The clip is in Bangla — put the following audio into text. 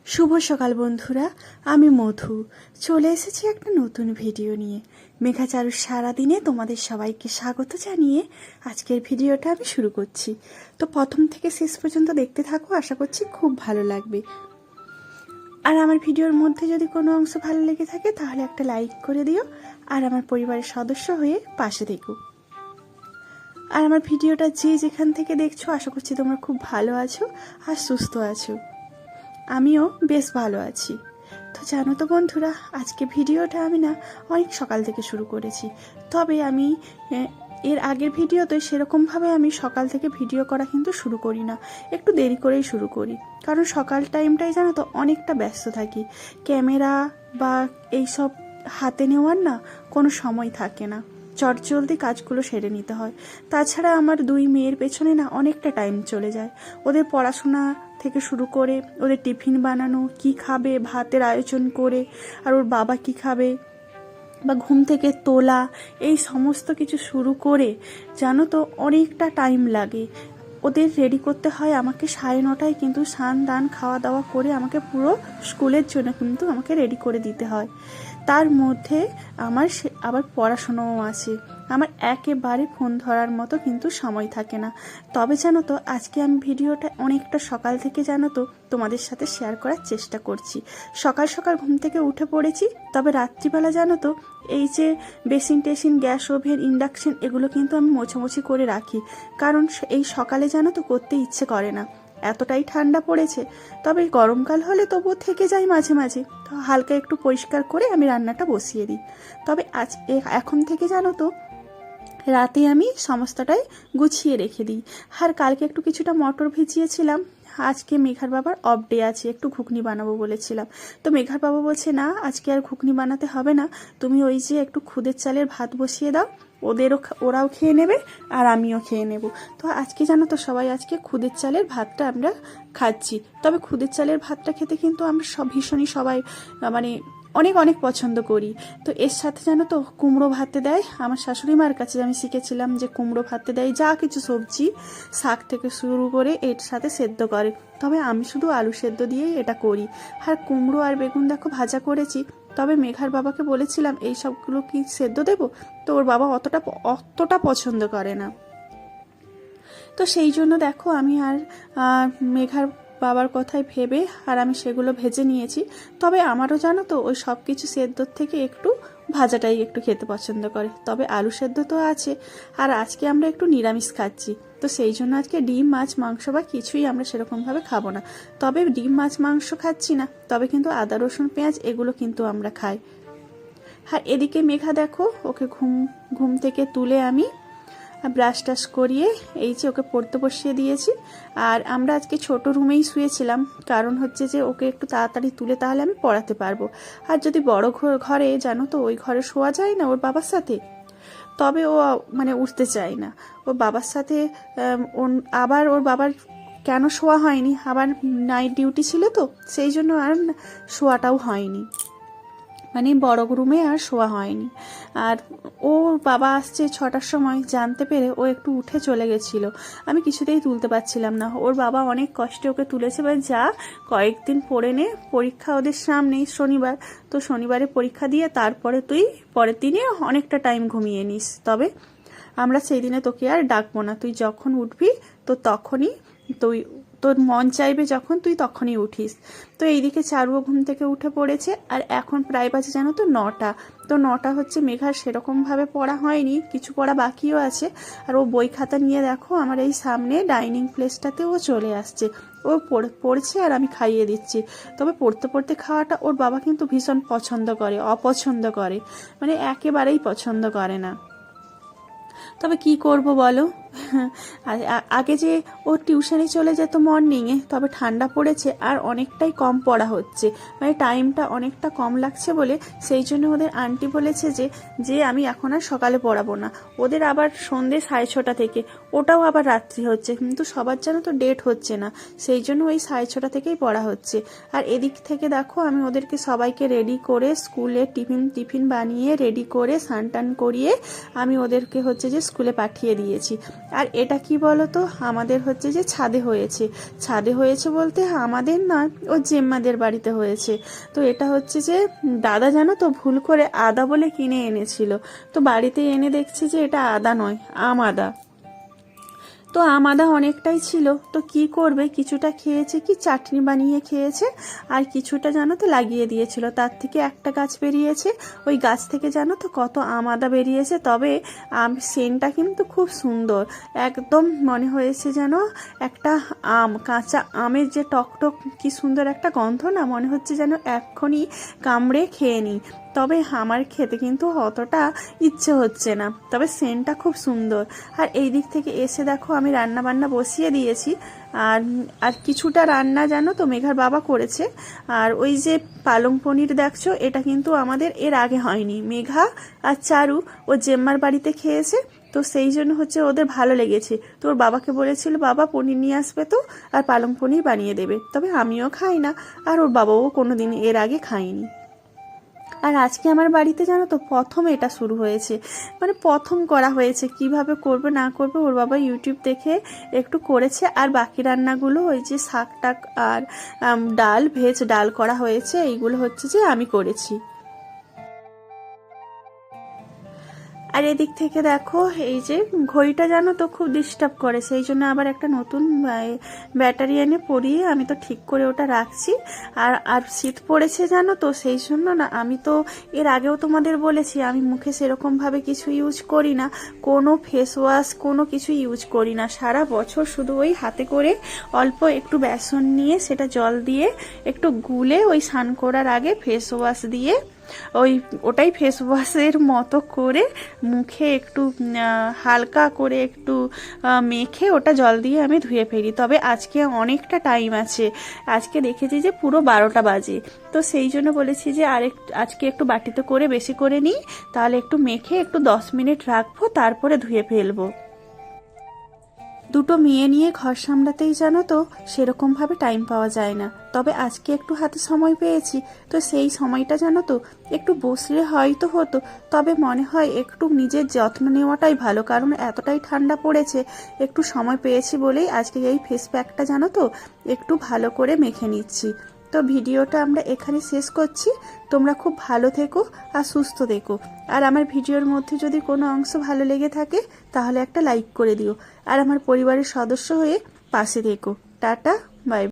শুভ সকাল বন্ধুরা, আমি মধু চলে এসেছি একটা নতুন ভিডিও নিয়ে। মেঘাচারুর সারাদিনে তোমাদের সবাইকে স্বাগত জানিয়ে আজকের ভিডিওটা আমি শুরু করছি। তো প্রথম থেকে শেষ পর্যন্ত দেখতে থাকো, আশা করছি খুব ভালো লাগবে। আর আমার ভিডিওর মধ্যে যদি কোনো অংশ ভালো লেগে থাকে তাহলে একটা লাইক করে দিও, আর আমার পরিবারের সদস্য হয়ে পাশে থেকো। আর আমার ভিডিওটা যে যেখান থেকে দেখছো, আশা করছি তোমরা খুব ভালো আছো আর সুস্থ আছো। আমিও বেশ ভালো আছি। তো জানো তো বন্ধুরা, আজকে ভিডিওটা আমি অনেক সকাল থেকে শুরু করেছি। তবে আমি এর আগের ভিডিওতে সেরকমভাবে আমি সকাল থেকে ভিডিও করা কিন্তু শুরু করি না, একটু দেরি করেই শুরু করি। কারণ সকাল টাইমটাই জানো তো অনেকটা ব্যস্ত থাকি, ক্যামেরা বা এইসব হাতে নেওয়ার কোনো সময় থাকে না, চটজলদি কাজগুলো সেরে নিতে হয়। তাছাড়া আমার দুই মেয়ের পেছনে অনেকটা টাইম চলে যায়। ওদের পড়াশোনা থেকে শুরু করে ওদের টিফিন বানানো, কি খাবে ভাতের আয়োজন করে, আর ওর বাবা কি খাবে বা ঘুম থেকে তোলা, এই সমস্ত কিছু শুরু করে জানো তো অনেকটা টাইম লাগে। ওদের রেডি করতে হয় আমাকে 9:30টায়, কিন্তু স্নান দান খাওয়া দাওয়া করে আমাকে পুরো স্কুলের জন্য কিন্তু আমাকে রেডি করে দিতে হয়। তার মধ্যে আমার আবার পড়াশোনাও আছে। আমার একেবারে ফোন ধরার মতো কিন্তু সময় থাকে না। তবে জানো তো আজকে আমি ভিডিওটা অনেকটা সকাল থেকে জানো তো তোমাদের সাথে শেয়ার করার চেষ্টা করছি। সকাল সকাল ঘুম থেকে উঠে পড়েছি, তবে রাত্রিবেলা জানো তো এই যে বেসিন টেসিন, গ্যাস ওভেন, ইন্ডাকশন, এগুলো কিন্তু আমি মোছামুছি করে রাখি। কারণ এই সকালে জানো তো করতে ইচ্ছে করে না, এতটাই ঠান্ডা পড়েছে। তবে গরমকাল হলে তবুও থেকে যায় মাঝে মাঝে, তো হালকা একটু পরিষ্কার করে আমি রান্নাটা বসিয়ে দিই। তবে এখন থেকে জানো তো রাতে আমি সমস্তটাই গুছিয়ে রেখে দিই। আর কালকে একটু কিছুটা মটর ভিজিয়েছিলাম। আজকে মেঘার বাবার অফ ডে আছে, একটু ঘুগনি বানাবো বলেছিলাম। তো মেঘার বাবা বলছে না, আজকে আর ঘুগনি বানাতে হবে না, তুমি ওই যে একটু খুদের চালের ভাত বসিয়ে দাও, ওরাও খেয়ে নেবে আর আমিও খেয়ে নেব। তো আজকে জানো তো সবাই আজকে খুদের চালের ভাতটা আমরা খাচ্ছি। তবে খুদের চালের ভাতটা খেতে কিন্তু আমরা ভীষণই সবাই মানে অনেক অনেক পছন্দ করি। তো এর সাথে জানো তো কুমড়ো ভাতে দেয়। আমার শাশুড়ি মার কাছে আমি শিখেছিলাম যে কুমড়ো ভাতে দেয় যা কিছু সবজি, শাক থেকে শুরু করে এর সাথে সেদ্ধ করে। তবে আমি শুধু আলু সেদ্ধ দিয়েই এটা করি। আর কুমড়ো আর বেগুন দেখো ভাজা করেছি। তবে মেঘার বাবাকে বলেছিলাম এই সবগুলো কি সেদ্ধ দেবো, তো ওর বাবা অতটা পছন্দ করে না। তো সেই জন্য দেখো আমি আর মেঘার বাবার কথায় ভেবে আর আমি সেগুলো ভেজে নিয়েছি। তবে আমারও জানো তো ওই সব কিছু সেদ্ধর থেকে একটু ভাজাটাই একটু খেতে পছন্দ করে। তবে আলু সেদ্ধ তো আছে, আর আজকে আমরা একটু নিরামিষ খাচ্ছি। তো সেই জন্য আজকে ডিম মাছ মাংস বা কিছুই আমরা সেরকমভাবে খাবো না। তবে ডিম মাছ মাংস খাচ্ছি না, তবে কিন্তু আদা রসুন পেঁয়াজ এগুলো কিন্তু আমরা খাই। আর এদিকে মেঘা দেখো, ওকে ঘুম থেকে তুলে আমি ব্রাশ টাশ করিয়ে এই যে ওকে পড়তে বসিয়ে দিয়েছি। আর আমরা আজকে ছোট রুমেই শুয়েছিলাম, কারণ হচ্ছে যে ওকে একটু তাড়াতাড়ি তুলে তাহলে আমি পড়াতে পারবো। আর যদি বড় ঘরে জানো তো ওই ঘরে শোয়া যায় না ওর বাবার সাথে, তবে ও উঠতে চায় না ওর বাবার সাথে। আবার ওর বাবার কেন শোয়া হয়নি, আবার নাইট ডিউটি ছিল, তো সেই জন্য আর শোয়াটাও হয়নি, বড় রুমে আর শোয়া হয়নি। আর ওর বাবা আসছে 6টার সময় জানতে পেরে ও একটু উঠে চলে গেছিল। আমি কিছুতেই তুলতে পারছিলাম না। ওর বাবা অনেক কষ্টে ওকে তুলেছে, যা কয়েকদিন পড়ে নে, পরীক্ষা ওদের সামনেই শনিবার, তো শনিবারে পরীক্ষা দিয়ে তারপরে তুই পরের দিনে অনেকটা টাইম ঘুমিয়ে নিস। তবে আমরা সেই দিনে তোকে আর ডাকবো না, তুই যখন উঠবি তো তখনই তোর মন চাইবে যখন তুই তখনই উঠিস। তো এইদিকে চারুও ঘুম থেকে উঠে পড়েছে। আর এখন প্রায় বাজে জানো তো 9টা। তো 9টা হচ্ছে, মেঘার সেরকমভাবে পড়া হয়নি, কিছু পড়া বাকিও আছে। আর ও বই খাতা নিয়ে দেখো আমার এই সামনে ডাইনিং প্লেসটাতে ও চলে আসছে। ও পড়ছে আর আমি খাইয়ে দিচ্ছি। তবে পড়তে পড়তে খাওয়াটা ওর বাবা কিন্তু ভীষণ পছন্দ করে, অপছন্দ করে, একেবারেই পছন্দ করে না। তবে কি করব বলো, আগে যে ও টিউশনে চলে যেত মর্নিংয়ে, তবে ঠান্ডা পড়েছে আর অনেকটাই কম পড়া হচ্ছে, টাইমটা অনেকটা কম লাগছে বলে সেই জন্য ওদের আন্টি বলেছে যে আমি এখন আর সকালে পড়াবো না। ওদের আবার সন্ধ্যে 6:30 থেকে, ওটাও আবার রাত্রি হচ্ছে, কিন্তু সবার যেন তো ডেট হচ্ছে না, সেই জন্য ওই 6:30 থেকেই পড়া হচ্ছে। আর এদিক থেকে দেখো আমি ওদেরকে সবাইকে রেডি করে স্কুলে টিফিন বানিয়ে রেডি করে স্নান টান করিয়ে আমি ওদেরকে হচ্ছে যে স্কুলে পাঠিয়ে দিয়েছি। আর আর এটা কি বলো তো, আমাদের হচ্ছে যে ছাদে হয়েছে বলতে আমাদের না, ও জেম্মাদের বাড়িতে হয়েছে। তো এটা হচ্ছে যে দাদা জানো তো ভুল করে আদা বলে কিনে এনেছিল, তো বাড়িতে এনে দেখছি যে এটা আদা নয়, আম আদা। তো আম আদা অনেকটাই ছিল, তো কি করবে, কিছুটা খেয়েছে কি চাটনি বানিয়ে খেয়েছে, আর কিছুটা জানো তো লাগিয়ে দিয়েছিল। তার থেকে একটা গাছ বেরিয়েছে, ওই গাছ থেকে জানো তো কত আম আদা বেরিয়েছে। তবে সেন্টটা কিন্তু খুব সুন্দর, একদম মনে হয়েছে যেন একটা কাঁচা আমের যে টকটক কি সুন্দর একটা গন্ধ না, মনে হচ্ছে যেন এক্ষুনি কামড়ে খেয়ে নিই। তবে আমার খেতে কিন্তু অতটা ইচ্ছে হচ্ছে না, তবে সেন্টটা খুব সুন্দর। আর এই দিক থেকে এসে দেখো আমি রান্না বান্না বসিয়ে দিয়েছি। আর আর কিছুটা রান্না জানো তো মেঘার বাবা করেছে। আর ওই যে পালং পনির দেখছো, এটা কিন্তু আমাদের এর আগে হয়নি। মেঘা আর চারু ও জেম্মার বাড়িতে খেয়েছে, তো সেই জন্য হচ্ছে ওদের ভালো লেগেছে। তো ওর বাবাকে বলেছিল বাবা পনির নিয়ে আসবে তো, আর পালং পনির বানিয়ে দেবে। তবে আমিও খাই না, আর ওর বাবাও কোনোদিন এর আগে খায়নি। আর আজকে আমার বাড়িতে জানো তো প্রথম এটা শুরু হয়েছে, মানে প্রথম করা হয়েছে। কিভাবে করবে না করবে ওর বাবা ইউটিউব দেখে একটু করেছে। আর বাকি রান্নাগুলো ওই যে শাক টাক আর ডাল, ভেজ ডাল করা হয়েছে, এইগুলো হচ্ছে যে আমি করেছি। আর এদিক থেকে দেখো এই যে ঘড়িটা জানো তো খুব ডিস্টার্ব করে, সেই জন্য আবার একটা নতুন ব্যাটারি এনে পরিয়ে আমি তো ঠিক করে ওটা রাখছি। আর আর শীত পড়েছে জানো তো, সেই জন্য না আমি তো এর আগেও তোমাদের বলেছি আমি মুখে সেরকমভাবে কিছু ইউজ করি না, কোনো ফেস ওয়াশ কোনো কিছু ইউজ করি না। সারা বছর শুধু ওই হাতে করে অল্প একটু বেসন নিয়ে সেটা জল দিয়ে একটু গুলে ওই স্নান করার আগে ফেস ওয়াশ দিয়ে ওটাই ফেস ওয়াশের মতো করে মুখে একটু হালকা করে একটু মেখে ওটা জল দিয়ে আমি ধুয়ে ফেলি। তবে আজকে অনেকটা টাইম আছে, আজকে দেখেছি যে পুরো 12টা বাজে, তো সেই জন্য বলেছি যে আজকে একটু বাটিতে করে বেশি করে নিই, তাহলে একটু মেখে একটু 10 মিনিট রাখবো, তারপরে ধুয়ে ফেলবো। দুটো মেয়ে নিয়ে ঘর সামলাতেই জানো তো সেরকমভাবে টাইম পাওয়া যায় না। তবে আজকে একটু হাতে সময় পেয়েছি, তো সেই সময়টা জানো তো একটু বসলে হয়তো হতো, তবে মনে হয় একটু নিজের যত্ন নেওয়াটাই ভালো, কারণ এতটাই ঠান্ডা পড়েছে। একটু সময় পেয়েছি বলেই আজকে এই ফেস প্যাকটা জানো তো একটু ভালো করে মেখে নিচ্ছি। তো ভিডিওটা আমরা এখানে শেষ করছি। তোমরা খুব ভালো থেকো আর সুস্থ থেকো। আর আমার ভিডিওর মধ্যে যদি কোনো অংশ ভালো লেগে থাকে তাহলে একটা লাইক করে দিও, আর আমার পরিবারের সদস্য হয়ে পাশে থেকো। টাটা।